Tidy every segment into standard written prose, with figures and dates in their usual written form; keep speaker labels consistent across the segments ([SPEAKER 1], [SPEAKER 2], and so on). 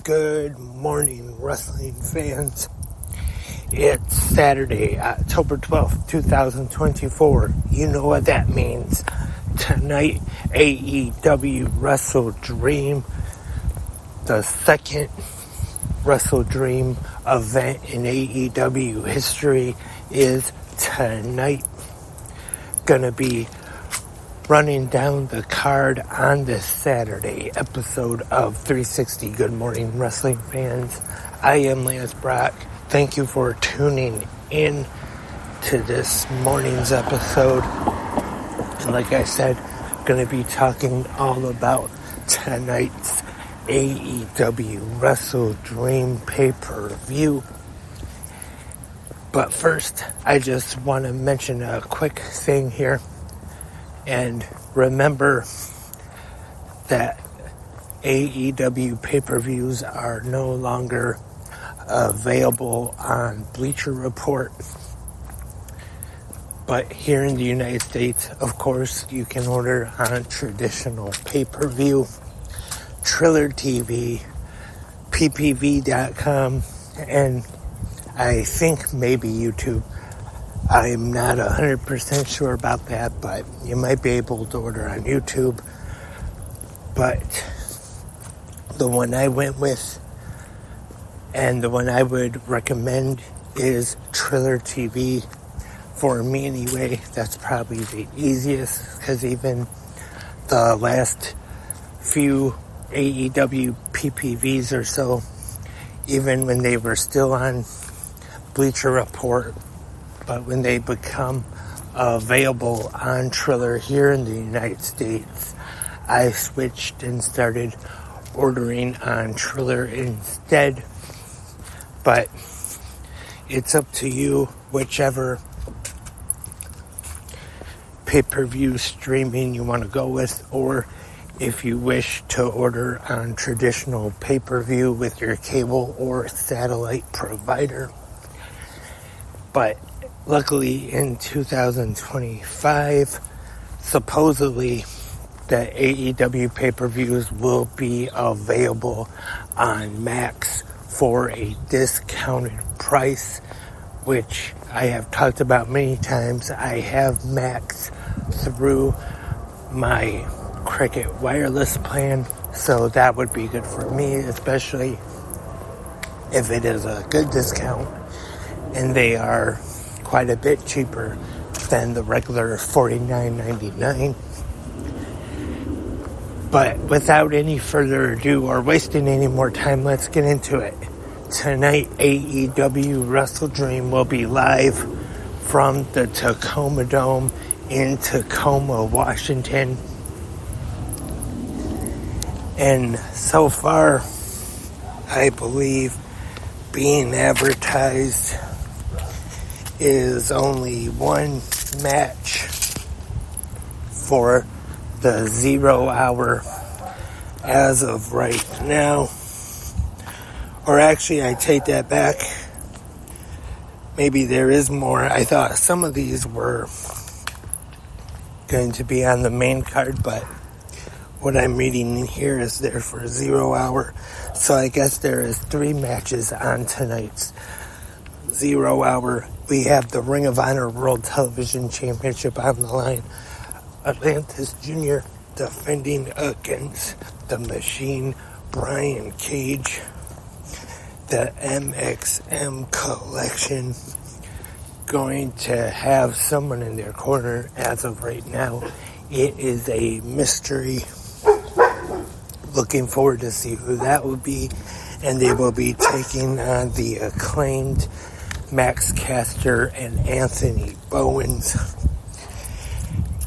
[SPEAKER 1] Good morning, wrestling fans. It's Saturday, October 12th, 2024. You know what that means. Tonight, AEW WrestleDream, the second WrestleDream event in AEW history, is tonight. Gonna be running down the card on this Saturday episode of 360 Good Morning Wrestling Fans. I am Lance Brock. Thank you for tuning in to this morning's episode. And like I said, I'm going to be talking all about tonight's AEW WrestleDream pay-per-view. But first, I just want to mention a quick thing here. And remember that AEW pay-per-views are no longer available on Bleacher Report. But here in the United States, of course, you can order on traditional pay-per-view, Triller TV, ppv.com, and I think maybe YouTube. I'm not 100% sure about that, but you might be able to order on YouTube. But the one I went with and the one I would recommend is Triller TV. For me anyway, that's probably the easiest, because even the last few AEW PPVs or so, even when they were still on Bleacher Report, but when they become available on Triller here in the United States, I switched and started ordering on Triller instead. But it's up to you, whichever pay-per-view streaming you want to go with, or if you wish to order on traditional pay-per-view with your cable or satellite provider. But luckily, in 2025, supposedly, the AEW pay-per-views will be available on Max for a discounted price, which I have talked about many times. I have Max through my Cricket wireless plan, so that would be good for me, especially if it is a good discount, and they are quite a bit cheaper than the regular $49.99. But without any further ado or wasting any more time, let's get into it. Tonight, AEW WrestleDream will be live from the Tacoma Dome in Tacoma, Washington. And so far, I believe being advertised is only one match for the 0 hour as of right now. Or actually, I take that back. Maybe there is more. I thought some of these were going to be on the main card, but what I'm reading here is there for 0 hour. So I guess there is 3 matches on tonight's 0 hour. We have the Ring of Honor World Television Championship on the line. Atlantis Jr. defending against the Machine, Brian Cage. The MXM Collection going to have someone in their corner as of right now. It is a mystery. Looking forward to see who that will be. And they will be taking on the Acclaimed, Max Caster and Anthony Bowens.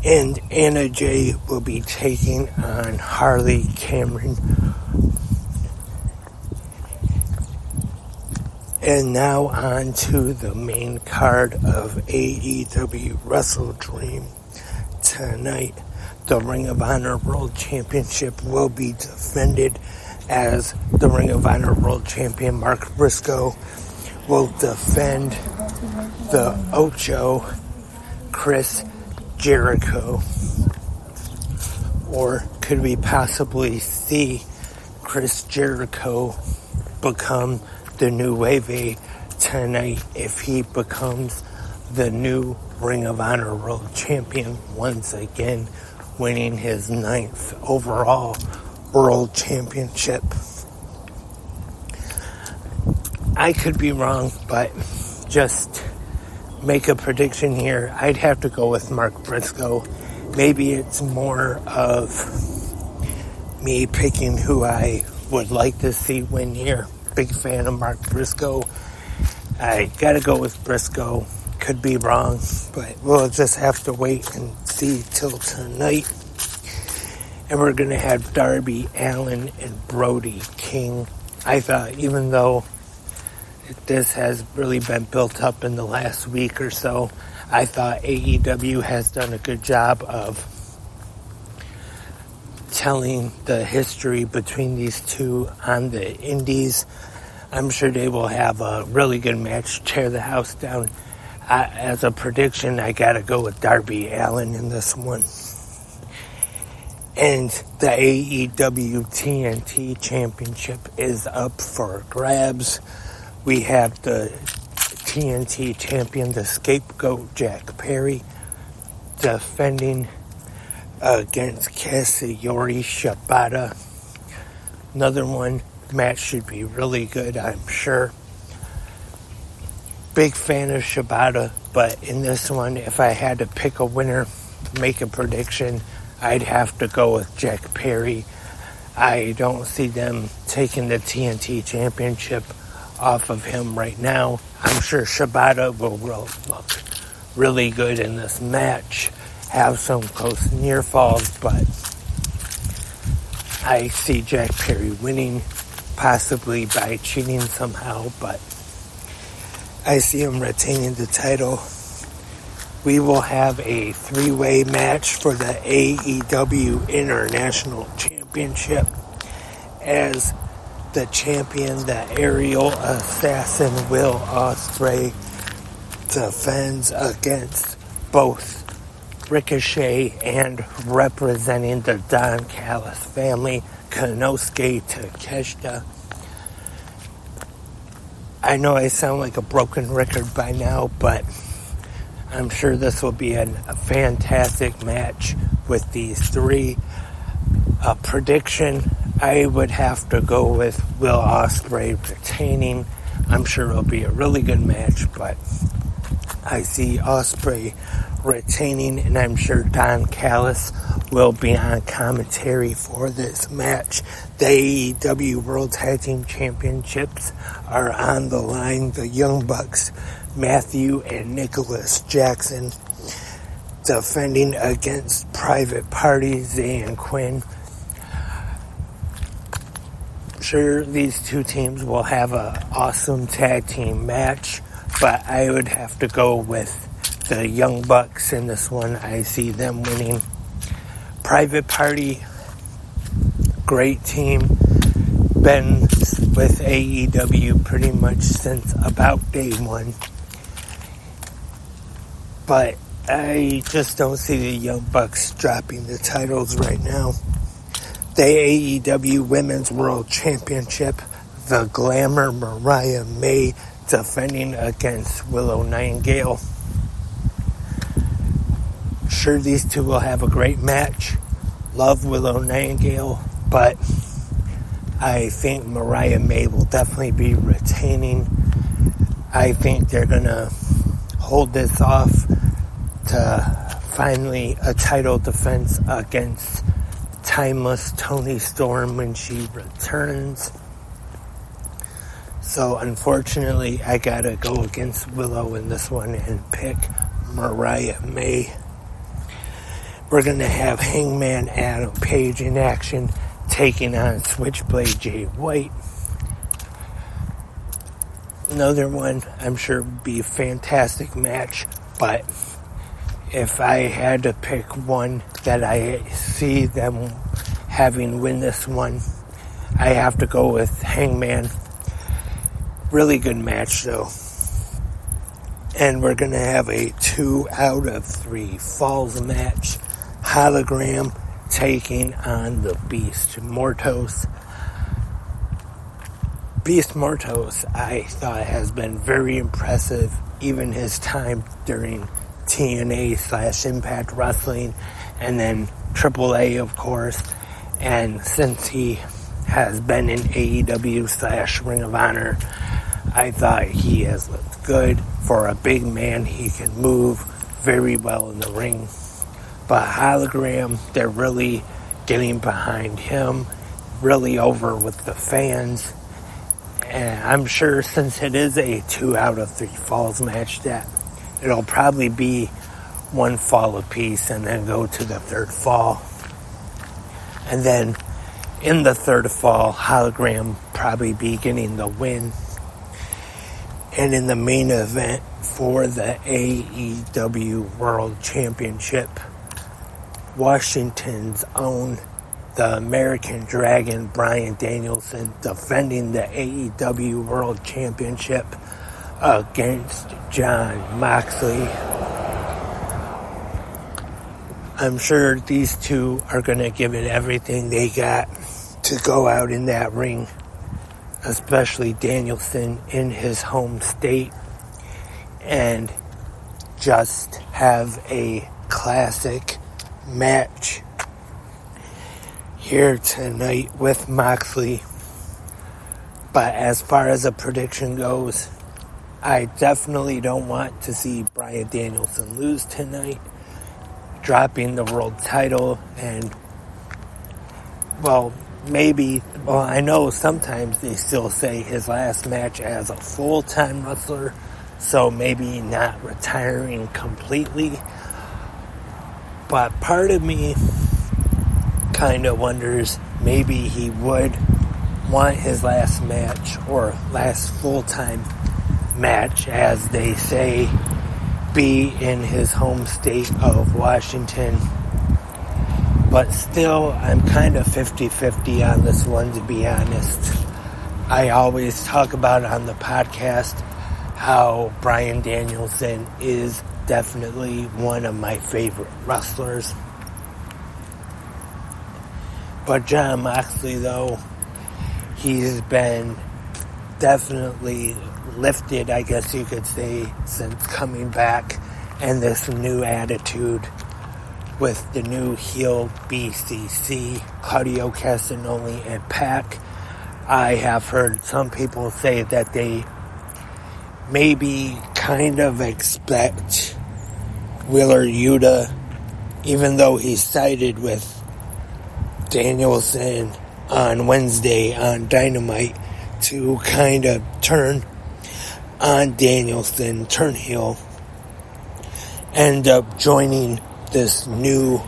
[SPEAKER 1] And Anna Jay will be taking on Harley Cameron. And now on to the main card of AEW WrestleDream. Tonight, the Ring of Honor World Championship will be defended as the Ring of Honor World Champion Mark Briscoe will defend the Ocho, Chris Jericho. Or could we possibly see Chris Jericho become the new Wave tonight if he becomes the new Ring of Honor World Champion once again, winning his 9th overall World Championship. I could be wrong, but just make a prediction here. I'd have to go with Mark Briscoe. Maybe it's more of me picking who I would like to see win here. Big fan of Mark Briscoe. I gotta go with Briscoe. Could be wrong, but we'll just have to wait and see till tonight. And we're gonna have Darby Allin and Brody King. I thought, even though this has really been built up in the last week or so, I thought AEW has done a good job of telling the history between these two on the indies. I'm sure they will have a really good match, tear the house down. As a prediction, I gotta go with Darby Allin in this one. And the AEW TNT Championship is up for grabs. We have the TNT champion, the scapegoat, Jack Perry, defending against Katsuyori Shibata. Another one. Match should be really good, I'm sure. Big fan of Shibata, but in this one, if I had to pick a winner, make a prediction, I'd have to go with Jack Perry. I don't see them taking the TNT Championship off of him right now. I'm sure Shibata will look really good in this match, have some close near falls, but I see Jack Perry winning, possibly by cheating somehow, but I see him retaining the title. We will have a 3-way match for the AEW International Championship as the champion, the aerial assassin Will Ospreay, defends against both Ricochet and, representing the Don Callis family, Konosuke Takeshita. I know I sound like a broken record by now, but I'm sure this will be a fantastic match with these three. A prediction, I would have to go with Will Ospreay retaining. I'm sure it'll be a really good match, but I see Ospreay retaining, and I'm sure Don Callis will be on commentary for this match. The AEW World Tag Team Championships are on the line. The Young Bucks, Matthew and Nicholas Jackson, defending against Private Party, Zay and Quinn. Sure, these two teams will have an awesome tag team match, but I would have to go with the Young Bucks in this one. I see them winning. Private Party, great team, been with AEW pretty much since about day one, but I just don't see the Young Bucks dropping the titles right now. The AEW Women's World Championship, the Glamour Mariah May defending against Willow Nightingale. Sure, these two will have a great match. Love Willow Nightingale, but I think Mariah May will definitely be retaining. I think they're going to hold this off to finally a title defense against Timeless Toni Storm when she returns. So unfortunately, I gotta go against Willow in this one and pick Mariah May. We're gonna have Hangman Adam Page in action, taking on Switchblade Jay White. Another one I'm sure would be a fantastic match, but if I had to pick one that I see them having win this one, I have to go with Hangman. Really good match though. And we're going to have a 2 out of 3 falls match. Hologram taking on the Beast Mortos. Beast Mortos, I thought, has been very impressive, even his time during TNA/Impact Wrestling, and then AAA, of course. And since he has been in AEW/Ring of Honor, I thought he has looked good. For a big man, he can move very well in the ring. But Hologram, they're really getting behind him, really over with the fans. And I'm sure since it is a 2 out of 3 falls match, that it'll probably be 1 fall apiece and then go to the 3rd fall. And then in the 3rd fall, Hologram probably be getting the win. And in the main event for the AEW World Championship, Washington's own, the American Dragon, Bryan Danielson, defending the AEW World Championship against Jon Moxley. I'm sure these two are going to give it everything they got to go out in that ring, especially Danielson in his home state, and just have a classic match here tonight with Moxley. But as far as a prediction goes, I definitely don't want to see Bryan Danielson lose tonight, dropping the world title. And I know sometimes they still say his last match as a full-time wrestler, so maybe not retiring completely. But part of me kind of wonders, maybe he would want his last match, or last full-time match, as they say, be in his home state of Washington. But still, I'm kind of 50-50 on this one, to be honest. I always talk about on the podcast how Bryan Danielson is definitely one of my favorite wrestlers. But Jon Moxley, though, he's been definitely lifted, I guess you could say, since coming back, and this new attitude with the new heel BCC, Claudio Castagnoli and Pac. I have heard some people say that they maybe kind of expect Wheeler Yuta, even though he sided with Danielson on Wednesday on Dynamite, to kind of turn on Danielson, turn heel, end up joining this new,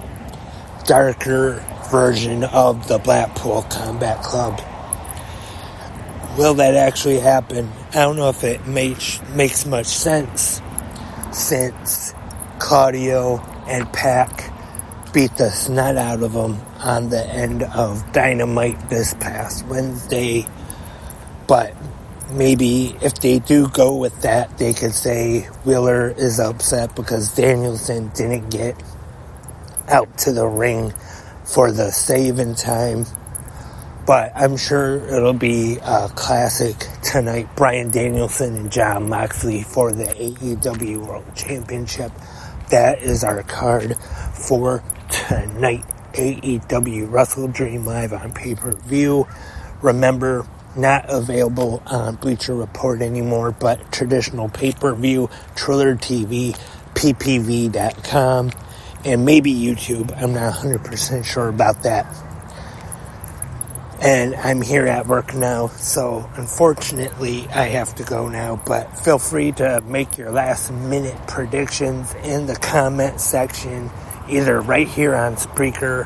[SPEAKER 1] darker version of the Blackpool Combat Club. Will that actually happen? I don't know if it makes much sense, since Claudio and Pac beat the snot out of him on the end of Dynamite this past Wednesday. But maybe if they do go with that, they could say Wheeler is upset because Danielson didn't get out to the ring for the save-in time. But I'm sure it'll be a classic tonight. Bryan Danielson and Jon Moxley for the AEW World Championship. That is our card for tonight. AEW WrestleDream live on pay-per-view. Remember, not available on Bleacher Report anymore, but traditional pay-per-view, Triller TV, ppv.com, and maybe YouTube. I'm not 100% sure about that. And I'm here at work now, so unfortunately I have to go now, but feel free to make your last minute predictions in the comment section, either right here on Spreaker,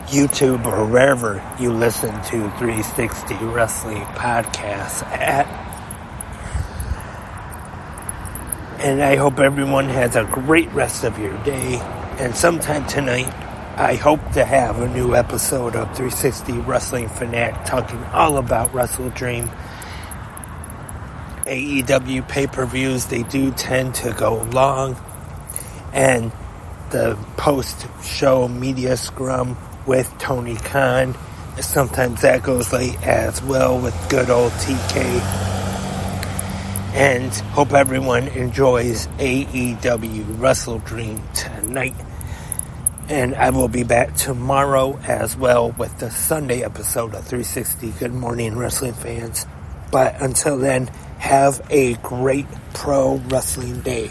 [SPEAKER 1] YouTube, or wherever you listen to 360 Wrestling Podcasts at. And I hope everyone has a great rest of your day, and sometime tonight I hope to have a new episode of 360 Wrestling Fanatic talking all about WrestleDream. AEW pay-per-views, they do tend to go long, and the post-show media scrum with Tony Khan sometimes that goes late as well with good old TK. And hope everyone enjoys AEW WrestleDream tonight. And I will be back tomorrow as well with the Sunday episode of 360. Good morning, wrestling fans. But until then, have a great pro wrestling day.